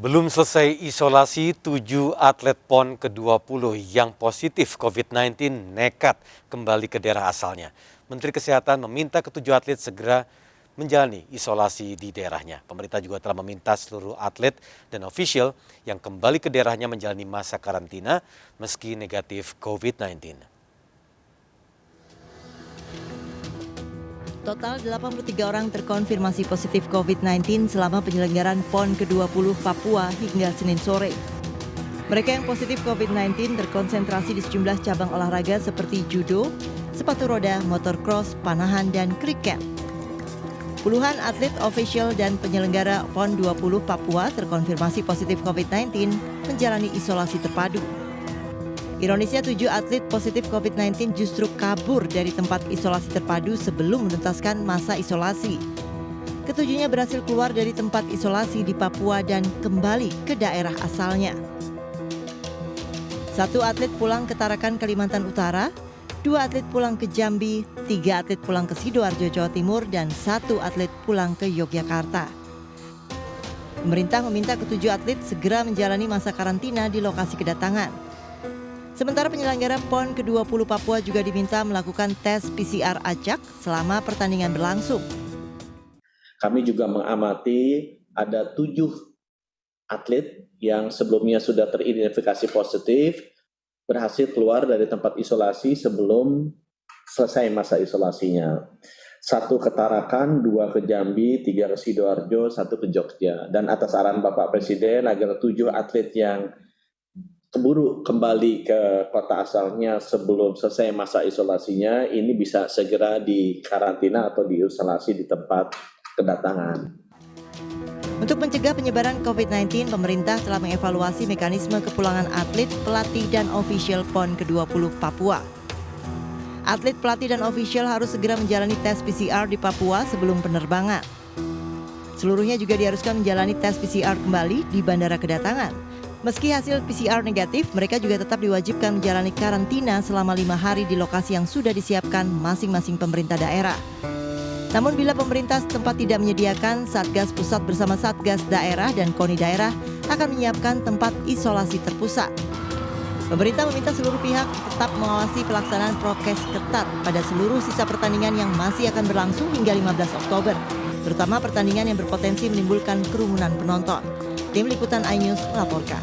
Belum selesai isolasi, 7 atlet PON ke-20 yang positif COVID-19 nekat kembali ke daerah asalnya. Menteri Kesehatan meminta ketujuh atlet segera menjalani isolasi di daerahnya. Pemerintah juga telah meminta seluruh atlet dan ofisial yang kembali ke daerahnya menjalani masa karantina meski negatif COVID-19. Total 83 orang terkonfirmasi positif COVID-19 selama penyelenggaraan PON ke-20 Papua hingga Senin sore. Mereka yang positif COVID-19 terkonsentrasi di sejumlah cabang olahraga seperti judo, sepatu roda, motocross, panahan, dan kriket. Puluhan atlet ofisial dan penyelenggara PON 20 Papua terkonfirmasi positif COVID-19 menjalani isolasi terpadu. Ironisnya 7 atlet positif COVID-19 justru kabur dari tempat isolasi terpadu sebelum menuntaskan masa isolasi. Ketujuhnya berhasil keluar dari tempat isolasi di Papua dan kembali ke daerah asalnya. 1 atlet pulang ke Tarakan, Kalimantan Utara, 2 atlet pulang ke Jambi, 3 atlet pulang ke Sidoarjo, Jawa Timur, dan 1 atlet pulang ke Yogyakarta. Pemerintah meminta ketujuh atlet segera menjalani masa karantina di lokasi kedatangan. Sementara penyelenggara PON ke-20 Papua juga diminta melakukan tes PCR acak selama pertandingan berlangsung. Kami juga mengamati ada 7 atlet yang sebelumnya sudah teridentifikasi positif berhasil keluar dari tempat isolasi sebelum selesai masa isolasinya. 1 ke Tarakan, 2 ke Jambi, 3 ke Sidoarjo, 1 ke Jogja. Dan atas arahan Bapak Presiden agar 7 atlet yang keburu kembali ke kota asalnya sebelum selesai masa isolasinya ini bisa segera dikarantina atau diisolasi di tempat kedatangan. Untuk mencegah penyebaran COVID-19, pemerintah telah mengevaluasi mekanisme kepulangan atlet, pelatih, dan ofisial PON ke-20 Papua. Atlet, pelatih, dan ofisial harus segera menjalani tes PCR di Papua sebelum penerbangan. Seluruhnya juga diharuskan menjalani tes PCR kembali di bandara kedatangan. Meski hasil PCR negatif, mereka juga tetap diwajibkan menjalani karantina selama 5 hari di lokasi yang sudah disiapkan masing-masing pemerintah daerah. Namun bila pemerintah setempat tidak menyediakan, Satgas Pusat bersama Satgas Daerah dan KONI Daerah akan menyiapkan tempat isolasi terpusat. Pemerintah meminta seluruh pihak tetap mengawasi pelaksanaan prokes ketat pada seluruh sisa pertandingan yang masih akan berlangsung hingga 15 Oktober, terutama pertandingan yang berpotensi menimbulkan kerumunan penonton. Tim Liputan iNews melaporkan.